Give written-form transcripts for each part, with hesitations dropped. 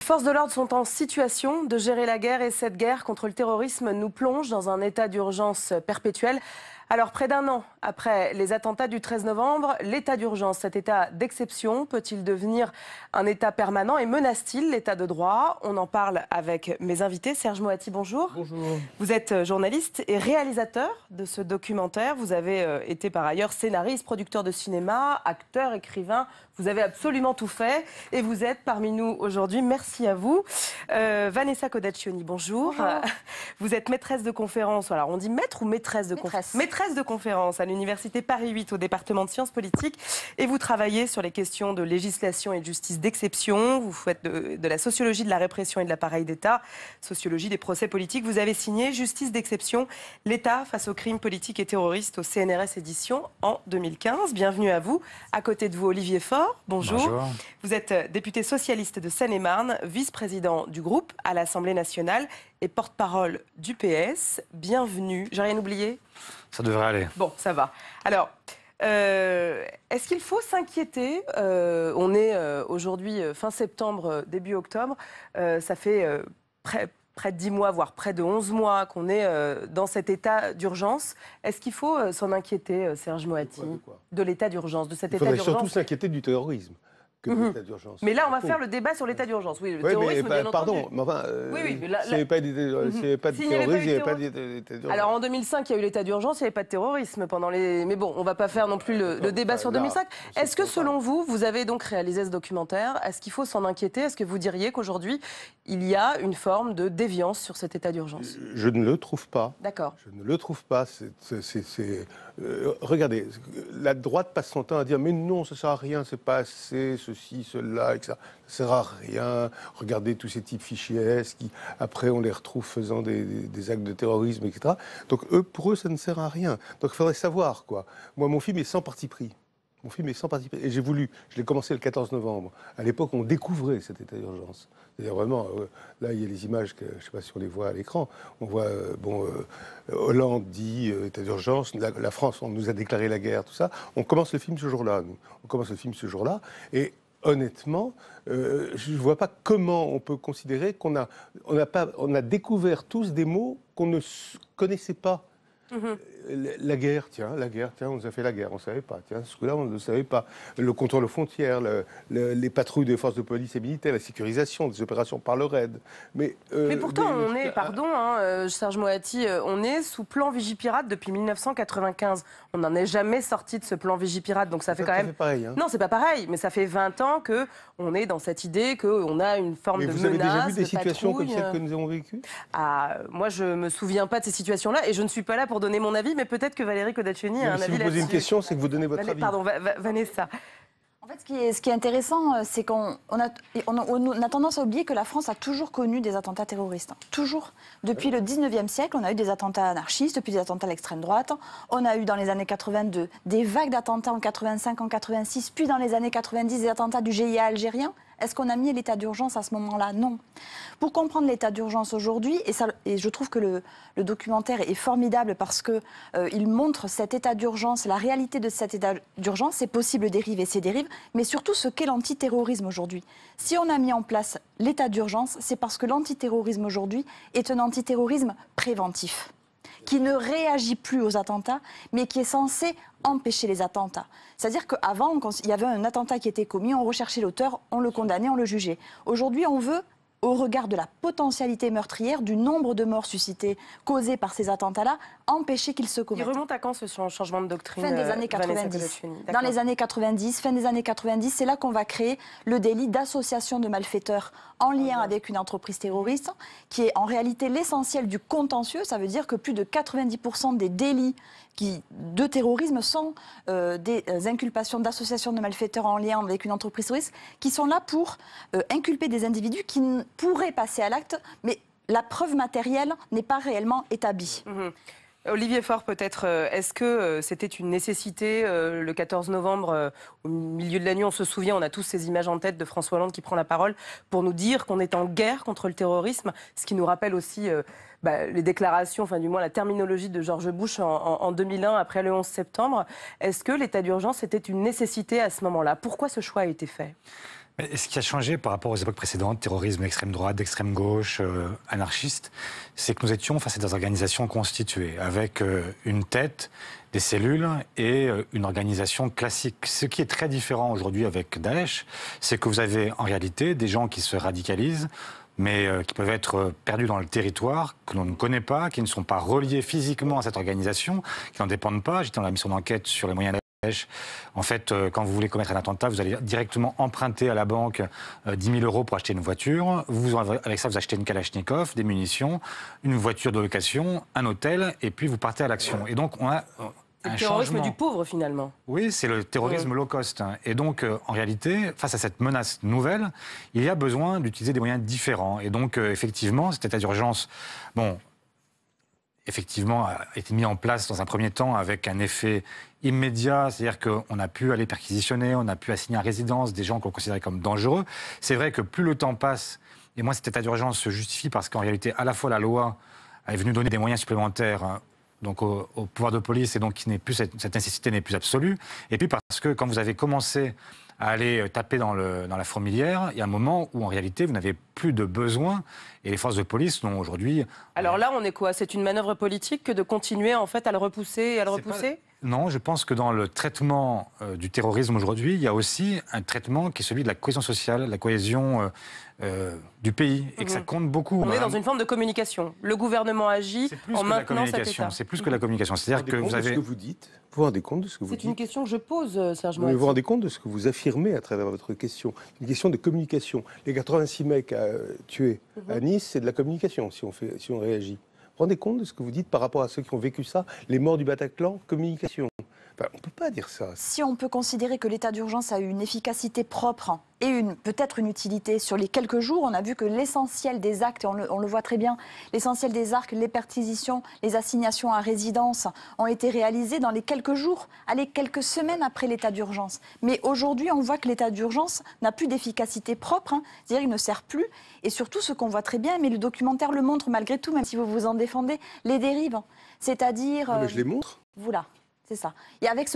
Les forces de l'ordre sont en situation de gérer la guerre et cette guerre contre le terrorisme nous plonge dans un état d'urgence perpétuel. Alors, près d'un an après les attentats du 13 novembre, l'état d'urgence, cet état d'exception, peut-il devenir un état permanent et menace-t-il l'état de droit? On en parle avec mes invités. Serge Moati, bonjour. Bonjour. Vous êtes journaliste et réalisateur de ce documentaire. Vous avez été par ailleurs scénariste, producteur de cinéma, acteur, écrivain. Vous avez absolument tout fait et vous êtes parmi nous aujourd'hui. Merci à vous. Vanessa Codaccioni, bonjour. Bonjour. Vous êtes maîtresse de conférence. Alors, on dit maître ou maîtresse de conférence? Maîtresse de conférence à l'université Paris 8 au département de sciences politiques. Et vous travaillez sur les questions de législation et de justice d'exception. Vous faites de la sociologie de la répression et de l'appareil d'État, sociologie des procès politiques. Vous avez signé Justice d'exception, l'État face aux crimes politiques et terroristes au CNRS édition en 2015. Bienvenue à vous. À côté de vous, Olivier Faure. Bonjour. Bonjour. Vous êtes député socialiste de Seine-et-Marne, vice-président du groupe à l'Assemblée nationale et porte-parole du PS. Bienvenue. J'ai rien oublié? Ça devrait aller. Bon, ça va. Alors, est-ce qu'il faut s'inquiéter? On est aujourd'hui fin septembre, début octobre. Ça fait près de 10 mois, voire près de 11 mois qu'on est dans cet état d'urgence. Est-ce qu'il faut s'en inquiéter, Serge Moati, de l'état d'urgence, de cet état d'urgence? Il faudrait surtout s'inquiéter du terrorisme que de l'état d'urgence. Mais là, on va faire le débat sur l'état d'urgence. Oui, le terrorisme, bien pardon, entendu. mais enfin, Oui, mais là, s'il n'y avait pas de terrorisme, il n'y avait pas d'état d'urgence. Alors en 2005, il y a eu l'état d'urgence, il n'y avait pas de terrorisme pendant les... Mais bon, on ne va pas faire non plus le débat sur 2005. Est-ce que selon vous, vous avez donc réalisé ce documentaire, est-ce qu'il faut s'en inquiéter? Est-ce que vous diriez qu'aujourd'hui, il y a une forme de déviance sur cet état d'urgence? Je ne le trouve pas. D'accord. Je ne le trouve pas. Regardez, la droite passe son temps à dire mais non, ça ne sert à rien, c'est pas assez, ceci, cela, etc. Ça ne sert à rien. Regardez tous ces types fichiers S qui, après, on les retrouve faisant des actes de terrorisme, etc. Donc, pour eux, ça ne sert à rien. Donc, il faudrait savoir, quoi. Moi, mon film est sans parti pris. Mon film est sans parti pris. Et je l'ai commencé le 14 novembre. À l'époque, on découvrait cet état d'urgence. C'est-à-dire vraiment, là, il y a les images, je ne sais pas si on les voit à l'écran. On voit, Hollande dit état d'urgence, la France, on nous a déclaré la guerre, tout ça. On commence le film ce jour-là, nous. On commence le film ce jour-là. Et honnêtement, je ne vois pas comment on peut considérer qu'on a découvert tous des mots qu'on ne connaissait pas. La guerre, tiens, on nous a fait la guerre, on ne savait pas. Tiens, ce coup-là, on ne savait pas. Le contrôle aux frontières, les patrouilles des forces de police et militaires, la sécurisation des opérations par le RAID. Mais pourtant, on est, pardon, Serge Moati, on est sous plan Vigipirate depuis 1995. On n'en est jamais sorti de ce plan Vigipirate, donc ça fait quand même... C'est pareil. Hein. Non, c'est pas pareil, mais ça fait 20 ans qu'on est dans cette idée qu'on a une forme de menace, vous avez déjà vu des situations patrouille. comme celles que nous avons vécues? Moi, je ne me souviens pas de ces situations-là et je ne suis pas là pour donner mon avis, mais peut-être que Valérie Codaccioni a un avis là-dessus. Si vous posez une question, c'est que vous donnez votre avis. Pardon, Vanessa. En fait, ce qui est intéressant, c'est qu'on a tendance à oublier que la France a toujours connu des attentats terroristes. Toujours. Depuis le 19e siècle, on a eu des attentats anarchistes, puis des attentats à l'extrême droite. On a eu dans les années 82 des vagues d'attentats en 85, en 86, puis dans les années 90 des attentats du GIA algérien. Est-ce qu'on a mis l'état d'urgence à ce moment-là? Non. Pour comprendre l'état d'urgence aujourd'hui, et je trouve que le documentaire est formidable parce qu'il montre cet état d'urgence, la réalité de cet état d'urgence, ses possibles dérives et ses dérives, mais surtout ce qu'est l'antiterrorisme aujourd'hui. Si on a mis en place l'état d'urgence, c'est parce que l'antiterrorisme aujourd'hui est un antiterrorisme préventif, qui ne réagit plus aux attentats, mais qui est censé empêcher les attentats. C'est-à-dire qu'avant, quand il y avait un attentat qui était commis, on recherchait l'auteur, on le condamnait, on le jugeait. Aujourd'hui, on veut, au regard de la potentialité meurtrière, du nombre de morts suscitées, causées par ces attentats-là, empêcher qu'ils se commettent. Il remonte à quand ce changement de doctrine? Fin des années 90. Dans les années 90, fin des années 90, c'est là qu'on va créer le délit d'association de malfaiteurs en lien avec une entreprise terroriste, qui est en réalité l'essentiel du contentieux. Ça veut dire que plus de 90% des délits de terrorisme sont des inculpations d'associations de malfaiteurs en lien avec une entreprise terroriste, qui sont là pour inculper des individus qui pourraient passer à l'acte, mais la preuve matérielle n'est pas réellement établie. Olivier Faure, peut-être, est-ce que c'était une nécessité le 14 novembre, au milieu de la nuit, on se souvient, on a tous ces images en tête de François Hollande qui prend la parole pour nous dire qu'on est en guerre contre le terrorisme, ce qui nous rappelle aussi les déclarations, enfin du moins la terminologie de George Bush en 2001, après le 11 septembre. Est-ce que l'état d'urgence était une nécessité à ce moment-là? Pourquoi ce choix a été fait? Mais ce qui a changé par rapport aux époques précédentes, terrorisme d'extrême droite, d'extrême gauche, anarchiste, c'est que nous étions face à des organisations constituées, avec une tête, des cellules et une organisation classique. Ce qui est très différent aujourd'hui avec Daesh, c'est que vous avez en réalité des gens qui se radicalisent, mais qui peuvent être perdus dans le territoire, que l'on ne connaît pas, qui ne sont pas reliés physiquement à cette organisation, qui n'en dépendent pas. J'étais dans la mission d'enquête sur les moyens Daesh. En fait, quand vous voulez commettre un attentat, vous allez directement emprunter à la banque 10 000 € pour acheter une voiture. Avec ça, vous achetez une Kalachnikov, des munitions, une voiture de location, un hôtel, et puis vous partez à l'action. Et donc, on a le terrorisme du pauvre, finalement. Oui, c'est le terrorisme low cost. Et donc, en réalité, face à cette menace nouvelle, il y a besoin d'utiliser des moyens différents. Et donc, effectivement, cet état d'urgence, bon, effectivement, a été mis en place dans un premier temps avec un effet immédiat, c'est-à-dire qu'on a pu aller perquisitionner, on a pu assigner à résidence des gens qu'on considérait comme dangereux. C'est vrai que plus le temps passe, et moi cet état d'urgence se justifie parce qu'en réalité, à la fois la loi est venue donner des moyens supplémentaires donc au pouvoir de police, et donc cette nécessité n'est plus absolue, et puis parce que quand vous avez commencé à aller taper dans la fourmilière, il y a un moment où en réalité vous n'avez plus de besoin, et les forces de police n'ont aujourd'hui... Alors là, on est quoi? C'est une manœuvre politique que de continuer en fait à le repousser et à le repousser? Non, je pense que dans le traitement du terrorisme aujourd'hui, il y a aussi un traitement qui est celui de la cohésion sociale, la cohésion du pays, et que ça compte beaucoup. On est dans une forme de communication. Le gouvernement agit en maintenant cet état. C'est plus que la communication. C'est-à-dire que vous avez... ce que vous dites. Vous vous rendez compte de ce que vous dites? C'est une question que je pose, Serge Moati. Vous vous rendez compte de ce que vous affirmez à travers votre question? Une question de communication. Les 86 mecs tués à Nice, c'est de la communication si on réagit. Vous vous rendez compte de ce que vous dites par rapport à ceux qui ont vécu ça? Les morts du Bataclan, communication. Enfin, on ne peut pas dire ça. Si on peut considérer que l'état d'urgence a eu une efficacité propre et peut-être une utilité sur les quelques jours, on a vu que l'essentiel des actes, et on le voit très bien, l'essentiel des actes, les perquisitions, les assignations à résidence ont été réalisés dans les quelques jours, allez, quelques semaines après l'état d'urgence. Mais aujourd'hui, on voit que l'état d'urgence n'a plus d'efficacité propre, c'est-à-dire qu'il ne sert plus. Et surtout, ce qu'on voit très bien, mais le documentaire le montre malgré tout, même si vous vous en défendez, les dérives. C'est-à-dire... Non, mais je les montre. Voilà. C'est ça. Et avec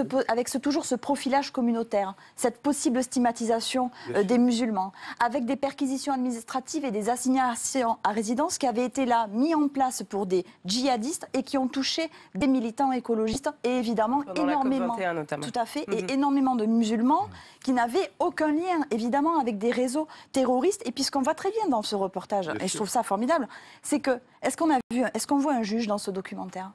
toujours ce profilage communautaire, cette possible stigmatisation des musulmans, avec des perquisitions administratives et des assignations à résidence qui avaient été là, mis en place pour des djihadistes et qui ont touché des militants écologistes et évidemment énormément, tout à fait, et énormément de musulmans qui n'avaient aucun lien évidemment avec des réseaux terroristes. Et puis ce qu'on voit très bien dans ce reportage, et je trouve ça formidable, c'est que est-ce qu'on voit un juge dans ce documentaire?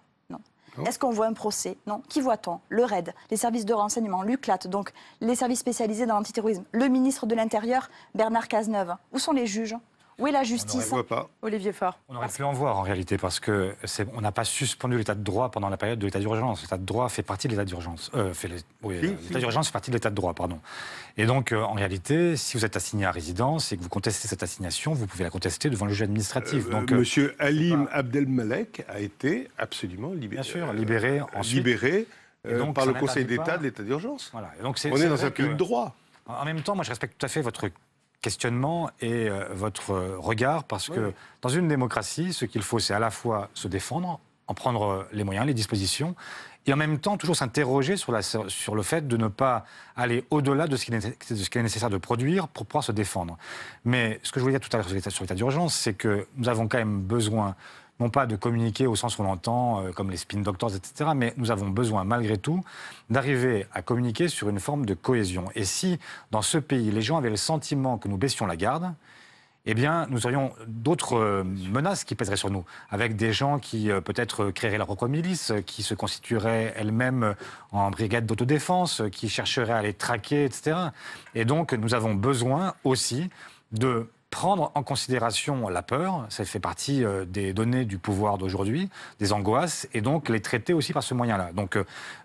Est-ce qu'on voit un procès? Non. Qui voit-on? Le RAID, les services de renseignement, l'UCLAT, donc les services spécialisés dans l'antiterrorisme, le ministre de l'Intérieur, Bernard Cazeneuve. Où sont les juges? Où est la justice? Olivier Faure. On aurait pu en voir en réalité, parce qu'on n'a pas suspendu l'état de droit pendant la période de l'état d'urgence. L'état de droit fait partie de l'état d'urgence. L'état d'urgence fait partie de l'état de droit, pardon. Et donc, en réalité, si vous êtes assigné à résidence et que vous contestez cette assignation, vous pouvez la contester devant le juge administratif. Monsieur Halim Abdelmalek a été absolument libéré. Bien sûr, libéré ensuite. Libéré par le Conseil d'État de l'état d'urgence. Voilà. Et donc, on est dans un pays de droit. En même temps, moi, je respecte tout à fait votre questionnement et votre regard, parce que dans une démocratie, ce qu'il faut, c'est à la fois se défendre, en prendre les moyens, les dispositions, et en même temps toujours s'interroger sur le fait de ne pas aller au-delà de ce qu'il est nécessaire de produire pour pouvoir se défendre. Mais ce que je voulais dire tout à l'heure sur l'état d'urgence, c'est que nous avons quand même besoin, non pas de communiquer au sens où on l'entend, comme les spin doctors, etc., mais nous avons besoin, malgré tout, d'arriver à communiquer sur une forme de cohésion. Et si, dans ce pays, les gens avaient le sentiment que nous baissions la garde, eh bien, nous aurions d'autres menaces qui pèseraient sur nous, avec des gens qui peut-être créeraient leur propre milice, qui se constitueraient elles-mêmes en brigade d'autodéfense, qui chercheraient à les traquer, etc. Et donc, nous avons besoin aussi de prendre en considération la peur, ça fait partie des données du pouvoir d'aujourd'hui, des angoisses, et donc les traiter aussi par ce moyen-là. Donc,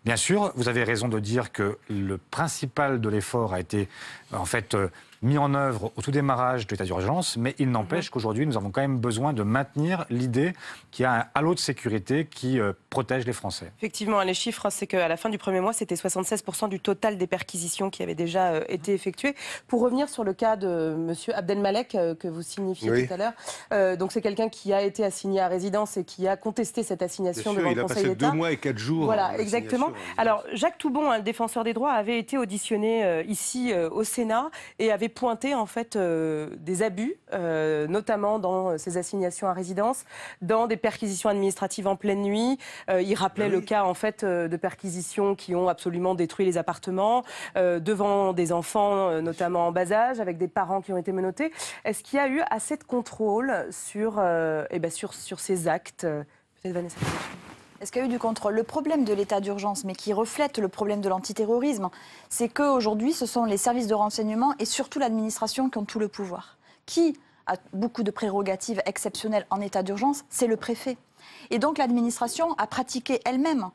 bien sûr, vous avez raison de dire que le principal de l'effort a été, en fait, mis en œuvre au tout démarrage de l'état d'urgence, mais il n'empêche qu'aujourd'hui, nous avons quand même besoin de maintenir l'idée qu'il y a un halo de sécurité qui protège les Français. Effectivement, les chiffres, c'est qu'à la fin du premier mois, c'était 76% du total des perquisitions qui avaient déjà été effectuées. Pour revenir sur le cas de M. Abdelmalek, que vous signifiez tout à l'heure, donc c'est quelqu'un qui a été assigné à résidence et qui a contesté cette assignation devant le Conseil d'État. Il a passé 2 mois et 4 jours. Voilà, exactement. Alors, Jacques Toubon, le défenseur des droits, avait été auditionné ici au Sénat et avait avez pointé en fait des abus, notamment dans ces assignations à résidence, dans des perquisitions administratives en pleine nuit. Il rappelait le cas en fait de perquisitions qui ont absolument détruit les appartements devant des enfants, notamment en bas âge, avec des parents qui ont été menottés. Est-ce qu'il y a eu assez de contrôle sur ces actes? Peut-être Vanessa. Est-ce qu'il y a eu du contrôle? Le problème de l'état d'urgence, mais qui reflète le problème de l'antiterrorisme, c'est qu'aujourd'hui, ce sont les services de renseignement et surtout l'administration qui ont tout le pouvoir. Qui a beaucoup de prérogatives exceptionnelles en état d'urgence? C'est le préfet. Et donc l'administration a pratiqué elle-même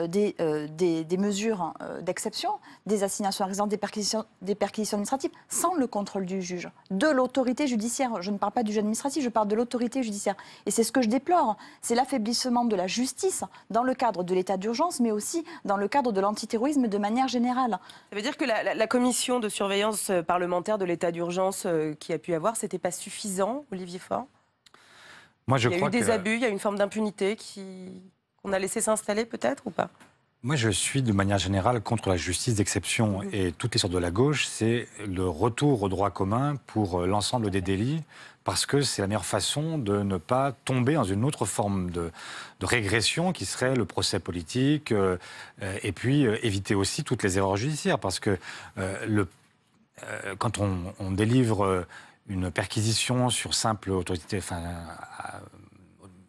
des mesures d'exception, des assignations à résidence, des perquisitions administratives, sans le contrôle du juge, de l'autorité judiciaire. Je ne parle pas du juge administratif, je parle de l'autorité judiciaire. Et c'est ce que je déplore, c'est l'affaiblissement de la justice dans le cadre de l'état d'urgence, mais aussi dans le cadre de l'antiterrorisme de manière générale. Ça veut dire que la commission de surveillance parlementaire de l'état d'urgence qui a pu avoir, c'était pas suffisant, Olivier Faure? Moi, je crois il y a eu des abus, il y a une forme d'impunité qu'on a laissé s'installer peut-être ou pas? Moi, je suis de manière générale contre la justice d'exception et toutes les sortes de la gauche. C'est le retour au droit commun pour l'ensemble des délits parce que c'est la meilleure façon de ne pas tomber dans une autre forme de régression qui serait le procès politique et puis éviter aussi toutes les erreurs judiciaires parce que quand on délivre une perquisition sur simple autorité,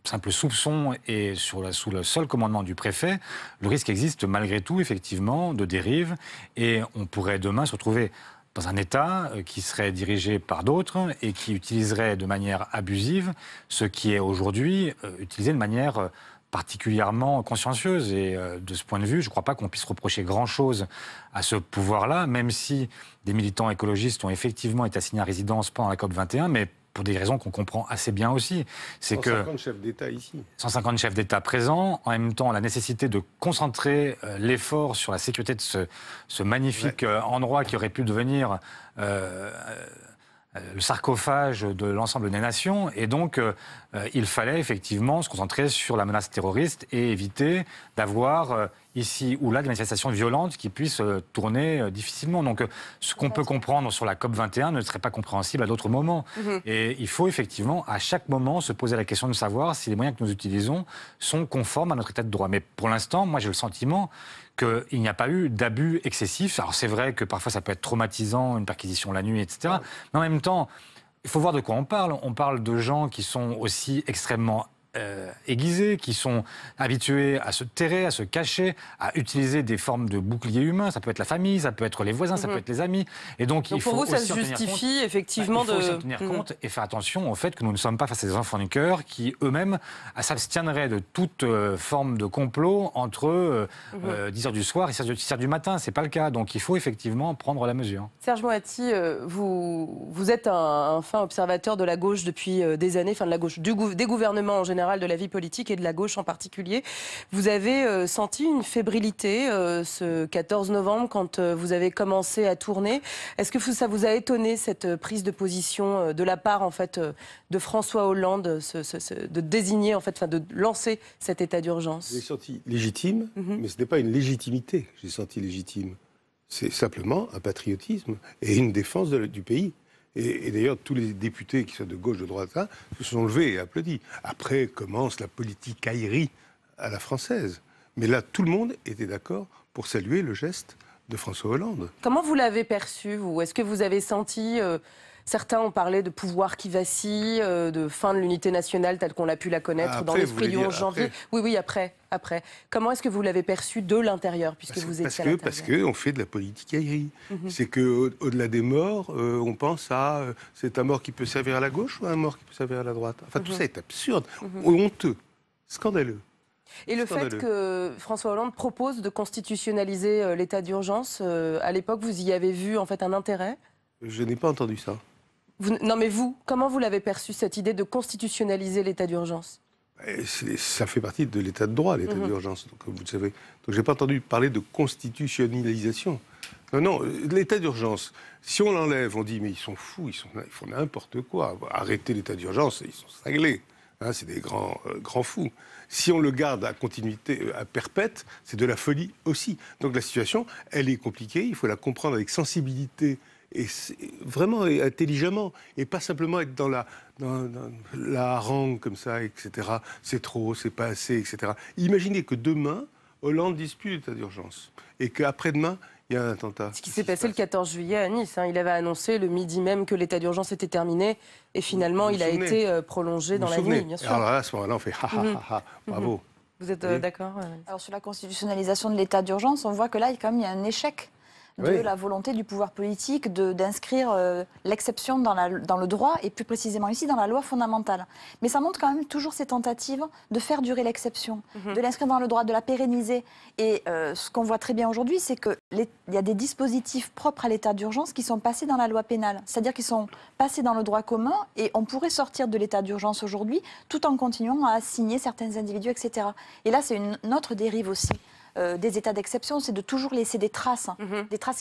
simple soupçon et sous le seul commandement du préfet, le risque existe malgré tout, effectivement, de dérive. Et on pourrait demain se retrouver dans un État qui serait dirigé par d'autres et qui utiliserait de manière abusive ce qui est aujourd'hui utilisé de manière particulièrement consciencieuse. Et de ce point de vue, je ne crois pas qu'on puisse reprocher grand-chose à ce pouvoir-là, même si des militants écologistes ont effectivement été assignés à résidence pendant la COP21, mais pour des raisons qu'on comprend assez bien aussi. C'est 150 chefs d'État ici. 150 chefs d'État présents, en même temps la nécessité de concentrer l'effort sur la sécurité de ce magnifique endroit qui aurait pu devenir le sarcophage de l'ensemble des nations. Et donc, il fallait effectivement se concentrer sur la menace terroriste et éviter d'avoir ici ou là des manifestations violentes qui puissent tourner difficilement. Donc, ce qu'on peut comprendre sur la COP21 ne serait pas compréhensible à d'autres moments. Et il faut effectivement, à chaque moment, se poser la question de savoir si les moyens que nous utilisons sont conformes à notre état de droit. Mais pour l'instant, moi, j'ai le sentiment qu'il n'y a pas eu d'abus excessifs. Alors, c'est vrai que parfois, ça peut être traumatisant, une perquisition la nuit, etc. Mais en même temps, il faut voir de quoi on parle. On parle de gens qui sont aussi extrêmement aiguisés, qui sont habitués à se terrer, à se cacher, à utiliser des formes de boucliers humains. Ça peut être la famille, ça peut être les voisins, ça peut être les amis. Et donc il faut pour vous, ça se aussi justifie effectivement il faut aussi en tenir compte et faire attention au fait que nous ne sommes pas face à des enfants du cœur qui eux-mêmes s'abstiendraient de toute forme de complot entre 10h du soir et 6h du matin. C'est pas le cas. Donc il faut effectivement prendre la mesure. Serge Moati, vous êtes un fin observateur de la gauche depuis des années, enfin de la gauche, des gouvernements en général, de la vie politique et de la gauche en particulier. Vous avez senti une fébrilité ce 14 novembre quand vous avez commencé à tourner. Est-ce que ça vous a étonné cette prise de position de la part en fait de François Hollande, de désigner en fait, enfin de lancer cet état d'urgence? J'ai senti légitime, mais ce n'est pas une légitimité que j'ai senti légitime. C'est simplement un patriotisme et une défense du pays. Et d'ailleurs, tous les députés, qui soient de gauche, de droite, se sont levés et applaudis. Après commence la politicaillerie à la française. Mais là, tout le monde était d'accord pour saluer le geste de François Hollande. Comment vous l'avez perçu, vous? Est-ce que vous avez senti... Certains ont parlé de pouvoir qui vacille, de fin de l'unité nationale telle qu'on l'a pu la connaître dans l'esprit du 11 janvier. Oui, après. Comment est-ce que vous l'avez perçu de l'intérieur, puisque vous étiez à l'intérieur? Parce qu'on fait de la politicaillerie. C'est qu'au-delà des morts, on pense à c'est un mort qui peut servir à la gauche ou un mort qui peut servir à la droite. Enfin, tout ça est absurde, honteux, scandaleux. Et le fait que François Hollande propose de constitutionnaliser l'état d'urgence, à l'époque, vous y avez vu en fait un intérêt? Je n'ai pas entendu ça. Non mais vous, comment vous l'avez perçu, cette idée de constitutionnaliser l'état d'urgence? Ça fait partie de l'état de droit, l'état d'urgence, comme vous le savez. Donc je n'ai pas entendu parler de constitutionnalisation. Non, l'état d'urgence, si on l'enlève, on dit mais ils sont fous, ils font n'importe quoi. Arrêter l'état d'urgence, ils sont cinglés. C'est des grands fous. Si on le garde à continuité, à perpète, c'est de la folie aussi. Donc la situation, elle est compliquée, il faut la comprendre avec sensibilité et vraiment et intelligemment, et pas simplement être dans la harangue comme ça, etc. C'est trop, c'est pas assez, etc. Imaginez que demain, Hollande dispute l'état d'urgence, et qu'après-demain, il y a un attentat. Ce qui s'est passé le 14 juillet à Nice. Il avait annoncé le midi même que l'état d'urgence était terminé, et finalement, il a été prolongé dans la nuit, bien sûr. Alors là, à ce moment-là, on fait ha ha ha ha, bravo. Vous êtes d'accord? Alors sur la constitutionnalisation de l'état d'urgence, on voit que là, quand même, il y a un échec de la volonté du pouvoir politique d'inscrire l'exception dans le droit, et plus précisément ici dans la loi fondamentale. Mais ça montre quand même toujours ces tentatives de faire durer l'exception, de l'inscrire dans le droit, de la pérenniser. Et ce qu'on voit très bien aujourd'hui, c'est qu'il y a des dispositifs propres à l'état d'urgence qui sont passés dans la loi pénale. C'est-à-dire qu'ils sont passés dans le droit commun, et on pourrait sortir de l'état d'urgence aujourd'hui tout en continuant à assigner certains individus, etc. Et là, c'est une autre dérive aussi des états d'exception, c'est de toujours laisser des traces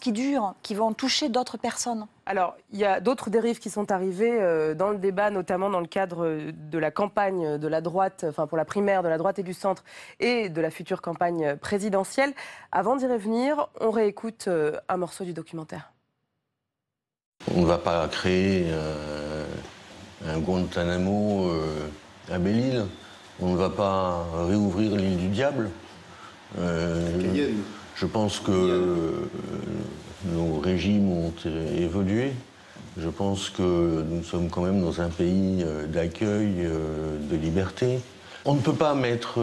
qui durent, qui vont toucher d'autres personnes. Alors, il y a d'autres dérives qui sont arrivées dans le débat, notamment dans le cadre de la campagne de la droite, enfin pour la primaire de la droite et du centre, et de la future campagne présidentielle. Avant d'y revenir, on réécoute un morceau du documentaire. On ne va pas créer un Guantanamo à Belle-Île. On ne va pas réouvrir l'île du Diable. Je pense que nos régimes ont évolué. Je pense que nous sommes quand même dans un pays d'accueil, de liberté. On ne peut pas mettre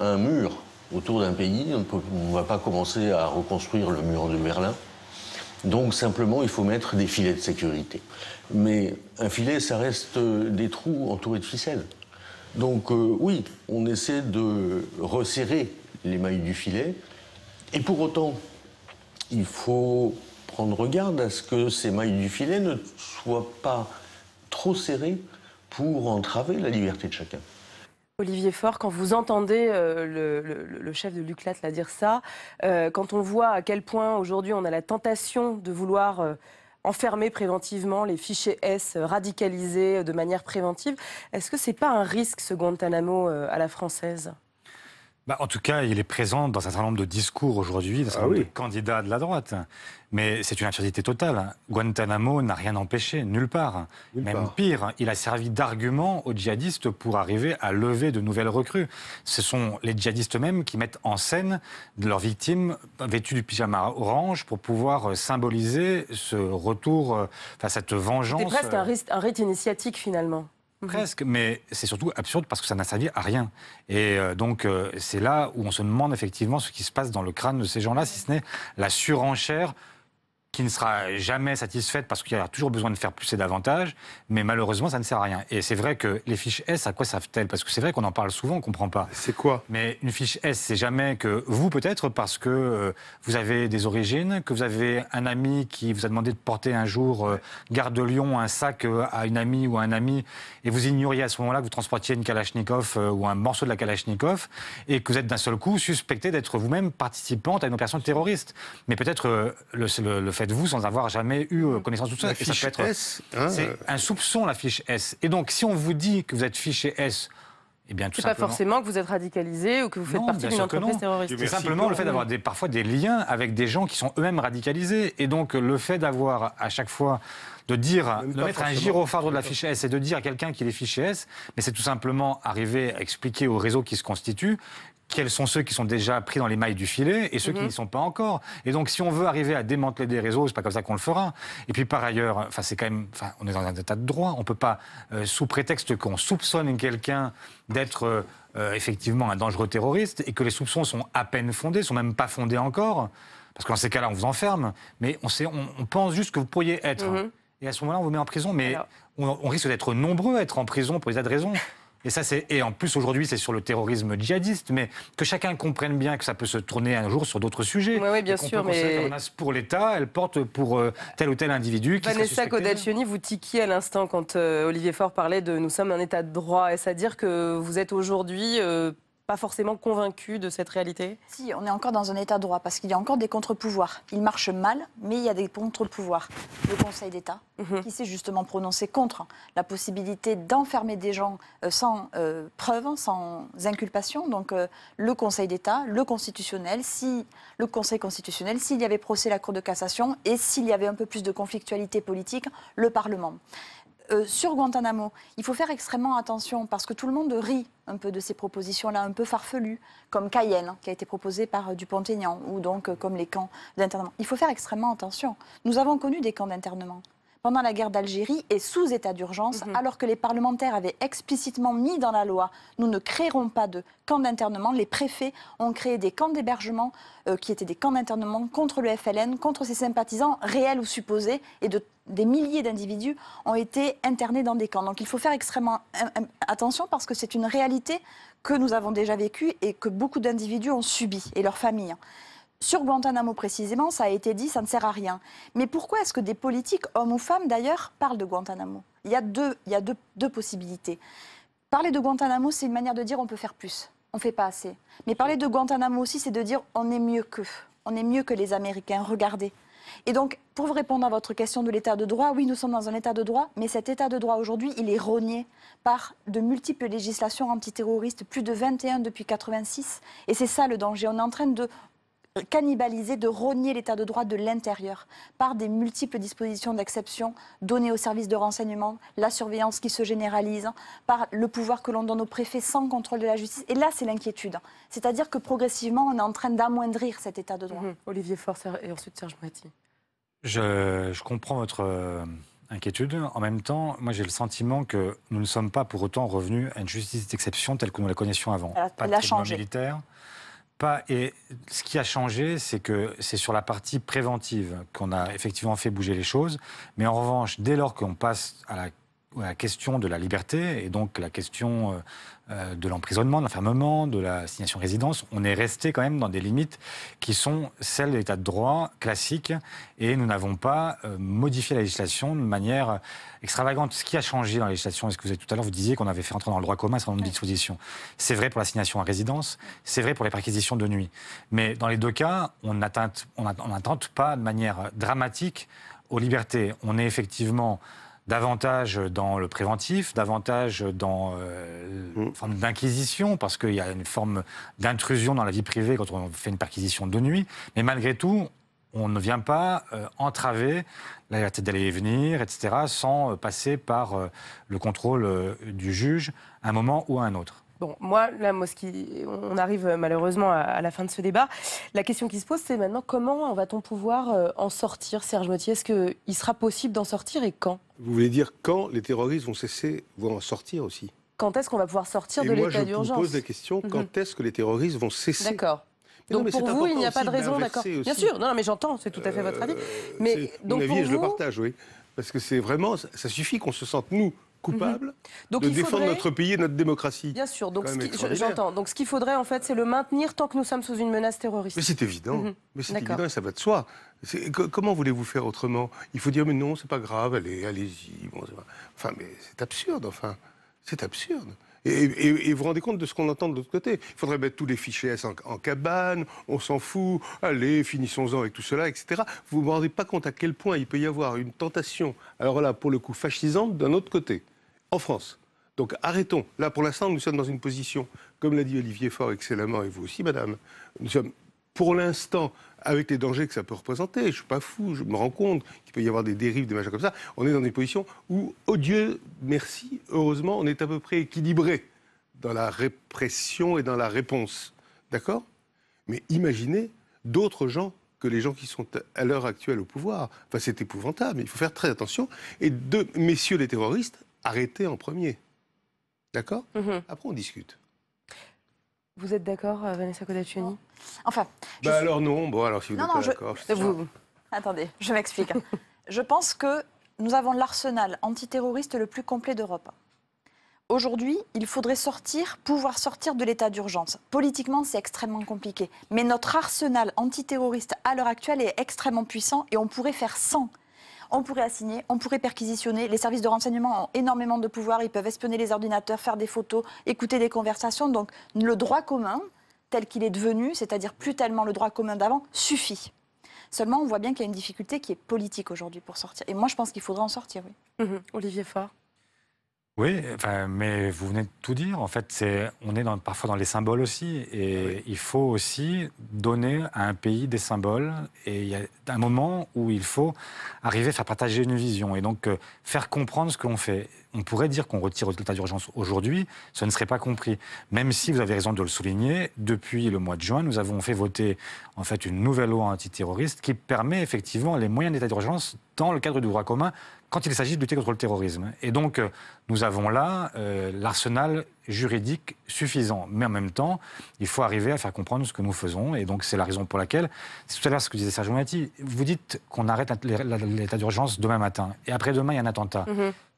un mur autour d'un pays. On ne va pas commencer à reconstruire le mur de Berlin. Donc simplement, il faut mettre des filets de sécurité. Mais un filet, ça reste des trous entourés de ficelles. Donc oui, on essaie de resserrer les mailles du filet. Et pour autant, il faut prendre garde à ce que ces mailles du filet ne soient pas trop serrées pour entraver la liberté de chacun. Olivier Faure, quand vous entendez le chef de l'UCLAT là dire ça, quand on voit à quel point aujourd'hui on a la tentation de vouloir enfermer préventivement les fichés S, radicalisés de manière préventive, est-ce que c'est pas un risque ce Guantanamo à la française ? En tout cas, il est présent dans un certain nombre de discours aujourd'hui, dans un certain nombre de candidats de la droite. Mais c'est une absurdité totale. Guantanamo n'a rien empêché, nulle part. Même pire, il a servi d'argument aux djihadistes pour arriver à lever de nouvelles recrues. Ce sont les djihadistes eux-mêmes qui mettent en scène leurs victimes vêtues du pyjama orange pour pouvoir symboliser ce retour, cette vengeance. C'est presque un rite initiatique finalement. Presque, mais c'est surtout absurde parce que ça n'a servi à rien. Et donc, c'est là où on se demande effectivement ce qui se passe dans le crâne de ces gens-là, si ce n'est la surenchère qui ne sera jamais satisfaite parce qu'il y a toujours besoin de faire plus et davantage, mais malheureusement, ça ne sert à rien. Et c'est vrai que les fiches S, à quoi servent-elles? Parce que c'est vrai qu'on en parle souvent, on ne comprend pas. C'est quoi? Mais une fiche S, c'est jamais que vous, peut-être, parce que vous avez des origines, que vous avez un ami qui vous a demandé de porter un jour, gare de Lyon, un sac à une amie ou à un ami, et vous ignoriez à ce moment-là que vous transportiez une Kalachnikov ou un morceau de la Kalachnikov, et que vous êtes d'un seul coup suspecté d'être vous-même participante à une opération terroriste. Mais peut-être le faites-vous sans avoir jamais eu connaissance de tout ça. Et ça peut être S, c'est un soupçon, la fiche S. Et donc, si on vous dit que vous êtes fiché S, eh bien, tout simplement... C'est pas forcément que vous êtes radicalisé ou que vous faites partie d'une entreprise terroriste. C'est simplement le fait d'avoir parfois des liens avec des gens qui sont eux-mêmes radicalisés. Et donc, le fait d'avoir à chaque fois de mettre un gyrophare de la fiche S et de dire à quelqu'un qu'il est fiché S, mais c'est tout simplement arriver à expliquer au réseau qui se constitue quels sont ceux qui sont déjà pris dans les mailles du filet et ceux qui n'y sont pas encore. Et donc, si on veut arriver à démanteler des réseaux, c'est pas comme ça qu'on le fera. Et puis, par ailleurs, c'est quand même, on est dans un état de droit. On peut pas, sous prétexte qu'on soupçonne quelqu'un d'être effectivement un dangereux terroriste et que les soupçons sont à peine fondés, sont même pas fondés encore, parce que dans ces cas-là, on vous enferme. Mais on pense juste que vous pourriez être. Et à ce moment-là, on vous met en prison. Mais on risque d'être nombreux à être en prison pour des tas de raisons. Et en plus, aujourd'hui, c'est sur le terrorisme djihadiste, mais que chacun comprenne bien que ça peut se tourner un jour sur d'autres sujets. Oui, bien sûr. Mais la menace pour l'État, elle porte pour tel ou tel individu. Vanessa Codaccioni, vous tiquiez à l'instant quand Olivier Faure parlait de « nous sommes un État de droit ». Est-ce à dire que vous êtes aujourd'hui pas forcément convaincus de cette réalité? Si, on est encore dans un état de droit, parce qu'il y a encore des contre-pouvoirs. Il marche mal, mais il y a des contre-pouvoirs. Le Conseil d'État, qui s'est justement prononcé contre la possibilité d'enfermer des gens sans preuve, sans inculpation. Donc le Conseil d'État, le constitutionnel, le Conseil constitutionnel, s'il y avait procès à la Cour de cassation et s'il y avait un peu plus de conflictualité politique, le Parlement. Sur Guantanamo, il faut faire extrêmement attention parce que tout le monde rit un peu de ces propositions-là, un peu farfelues, comme Cayenne, qui a été proposé par Dupont-Aignan, ou donc comme les camps d'internement. Il faut faire extrêmement attention. Nous avons connu des camps d'internement pendant la guerre d'Algérie et sous état d'urgence, alors que les parlementaires avaient explicitement mis dans la loi « nous ne créerons pas de camps d'internement ». Les préfets ont créé des camps d'hébergement qui étaient des camps d'internement contre le FLN, contre ses sympathisants réels ou supposés, et des milliers d'individus ont été internés dans des camps. Donc il faut faire extrêmement attention parce que c'est une réalité que nous avons déjà vécue et que beaucoup d'individus ont subi, et leurs familles. Sur Guantanamo précisément, ça a été dit, ça ne sert à rien. Mais pourquoi est-ce que des politiques, hommes ou femmes d'ailleurs, parlent de Guantanamo ? Il y a deux possibilités. Parler de Guantanamo, c'est une manière de dire on peut faire plus, on ne fait pas assez. Mais parler de Guantanamo aussi, c'est de dire on est mieux qu'eux, on est mieux que les Américains, regardez. Et donc, pour vous répondre à votre question de l'état de droit, oui, nous sommes dans un état de droit, mais cet état de droit aujourd'hui, il est rogné par de multiples législations antiterroristes, plus de 21 depuis 1986. Et c'est ça le danger. On est en train de cannibaliser, de rogner l'état de droit de l'intérieur par des multiples dispositions d'exception données aux services de renseignement, la surveillance qui se généralise, par le pouvoir que l'on donne aux préfets sans contrôle de la justice. Et là, c'est l'inquiétude. C'est-à-dire que progressivement, on est en train d'amoindrir cet état de droit. Olivier Faure et ensuite Serge Moretti. Je comprends votre inquiétude. En même temps, moi j'ai le sentiment que nous ne sommes pas pour autant revenus à une justice d'exception telle que nous la connaissions avant. Elle a changé. Militaire. Et ce qui a changé, c'est que c'est sur la partie préventive qu'on a effectivement fait bouger les choses. Mais en revanche, dès lors qu'on passe à la question de la liberté, et donc la question de l'emprisonnement, de l'enfermement, de l'assignation résidence, on est resté quand même dans des limites qui sont celles de l'état de droit classique, et nous n'avons pas modifié la législation de manière extravagante. Ce qui a changé dans la législation, est-ce que tout à l'heure vous disiez qu'on avait fait rentrer dans le droit commun un certain nombre de dispositions. C'est vrai pour l'assignation à résidence, c'est vrai pour les perquisitions de nuit. Mais dans les deux cas, on n'attente pas de manière dramatique aux libertés. On est effectivement davantage dans le préventif, davantage dans une forme d'inquisition, parce qu'il y a une forme d'intrusion dans la vie privée quand on fait une perquisition de nuit. Mais malgré tout, on ne vient pas entraver la liberté d'aller et venir, etc., sans passer par le contrôle du juge à un moment ou à un autre. Bon, on arrive malheureusement à la fin de ce débat. La question qui se pose, c'est maintenant comment va-t-on pouvoir en sortir, Serge Moretti? Est-ce qu'il sera possible d'en sortir et quand? Vous voulez dire quand les terroristes vont en sortir aussi? Quand est-ce qu'on va pouvoir sortir de l'état d'urgence? Je vous pose la question, quand est-ce que les terroristes vont cesser? D'accord. Donc pour vous, il n'y a pas de raison, d'accord? Bien sûr, non, mais j'entends, c'est tout à fait votre avis. Mais donc mon avis, je le partage, oui. Parce que c'est vraiment, ça suffit qu'on se sente, nous, coupables de défendre notre pays et notre démocratie. Bien sûr, donc j'entends. Donc ce qu'il faudrait, en fait, c'est le maintenir tant que nous sommes sous une menace terroriste. Mais c'est évident. Mais c'est évident et ça va de soi. Comment voulez-vous faire autrement? Il faut dire, mais non, c'est pas grave, allez-y. Bon, enfin, mais c'est absurde, enfin. C'est absurde. Et vous vous rendez compte de ce qu'on entend de l'autre côté? Il faudrait mettre tous les fichiers S en cabane, on s'en fout, allez, finissons-en avec tout cela, etc. Vous ne vous rendez pas compte à quel point il peut y avoir une tentation, alors là, pour le coup, fascisante, d'un autre côté, en France. Donc arrêtons. Là, pour l'instant, nous sommes dans une position, comme l'a dit Olivier Faure excellemment, et vous aussi, madame, nous sommes, pour l'instant, avec les dangers que ça peut représenter, je ne suis pas fou, je me rends compte qu'il peut y avoir des dérives, des machins comme ça, on est dans une position où, oh Dieu merci, heureusement, on est à peu près équilibré dans la répression et dans la réponse. D'accord? Mais imaginez d'autres gens que les gens qui sont à l'heure actuelle au pouvoir. Enfin, c'est épouvantable, il faut faire très attention. Et messieurs les terroristes, arrêtez en premier. D'accord? Après, on discute. Vous êtes d'accord, Vanessa Kodachuni? Enfin. Alors non, bon, alors si vous n'êtes pas d'accord. Attendez, je m'explique. Je pense que nous avons l'arsenal antiterroriste le plus complet d'Europe. Aujourd'hui, il faudrait pouvoir sortir de l'état d'urgence. Politiquement, c'est extrêmement compliqué. Mais notre arsenal antiterroriste à l'heure actuelle est extrêmement puissant et on pourrait faire sans. on pourrait assigner, on pourrait perquisitionner. Les services de renseignement ont énormément de pouvoir, ils peuvent espionner les ordinateurs, faire des photos, écouter des conversations. Donc le droit commun, tel qu'il est devenu, c'est-à-dire plus tellement le droit commun d'avant, suffit. Seulement, on voit bien qu'il y a une difficulté qui est politique aujourd'hui pour sortir. Et moi, je pense qu'il faudrait en sortir, oui. Olivier Faure. Oui, mais vous venez de tout dire. En fait, on est parfois dans les symboles aussi. Et il faut aussi donner à un pays des symboles. Et il y a un moment où il faut arriver à faire partager une vision. Et donc, faire comprendre ce que l'on fait. On pourrait dire qu'on retire l'état d'urgence aujourd'hui, ce ne serait pas compris. Même si vous avez raison de le souligner, depuis le mois de juin, nous avons fait voter en fait une nouvelle loi antiterroriste qui permet effectivement les moyens d'état d'urgence dans le cadre du droit commun quand il s'agit de lutter contre le terrorisme. Et donc, nous avons là l'arsenal juridique suffisant. Mais en même temps, il faut arriver à faire comprendre ce que nous faisons. Et donc, c'est la raison pour laquelle, c'est tout à l'heure ce que disait Serge Moati, vous dites qu'on arrête l'état d'urgence demain matin. Et après-demain, il y a un attentat.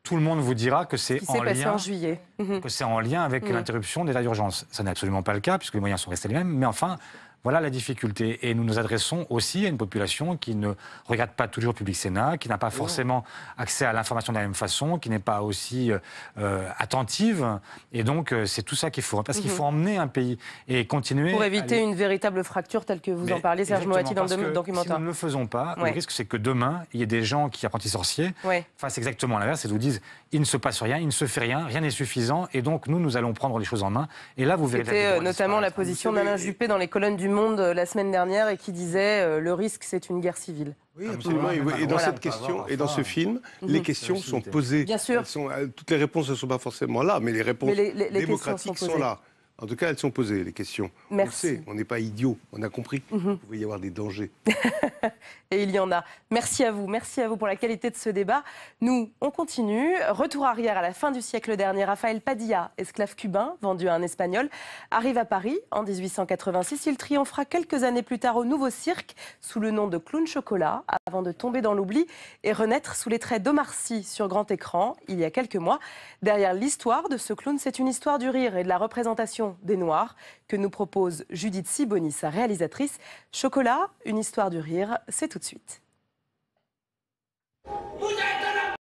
Tout le monde vous dira que c'est en juillet. Que c'est en lien avec l'interruption de l'état d'urgence. Ça n'est absolument pas le cas, puisque les moyens sont restés les mêmes. Mais enfin, voilà la difficulté. Et nous nous adressons aussi à une population qui ne regarde pas toujours Public Sénat, qui n'a pas forcément accès à l'information de la même façon, qui n'est pas aussi attentive. Et donc, c'est tout ça qu'il faut. Parce qu'il faut emmener un pays et continuer... Pour éviter une véritable fracture telle que vous en parlez, Serge Moati, dans le documentaire. Si nous ne le faisons pas, le risque, c'est que demain, il y ait des gens qui, apprentis sorciers, fassent exactement l'inverse et nous disent il ne se passe rien, il ne se fait rien, rien n'est suffisant. Et donc, nous allons prendre les choses en main. Et là, vous verrez... C'était notamment la position d'Alain Juppé dans les colonnes du Monde la semaine dernière et qui disait le risque, c'est une guerre civile. Oui, absolument. Et dans cette question, et dans ce film, les questions sont posées. Bien sûr. Toutes les réponses ne sont pas forcément là, mais les réponses démocratiques sont là. En tout cas, elles sont posées, les questions. Merci. On le sait, on n'est pas idiots, on a compris qu'il pouvait y avoir des dangers. Et il y en a. Merci à vous pour la qualité de ce débat. Nous, on continue. Retour arrière à la fin du siècle dernier. Rafael Padilla, esclave cubain, vendu à un Espagnol, arrive à Paris en 1886. Il triomphera quelques années plus tard au Nouveau Cirque sous le nom de Clown Chocolat, avant de tomber dans l'oubli et renaître sous les traits d'Omar Sy sur grand écran il y a quelques mois. Derrière l'histoire de ce clown, c'est une histoire du rire et de la représentation des Noirs que nous propose Judith Siboni, sa réalisatrice. Chocolat, une histoire du rire, c'est tout de suite. Vous êtes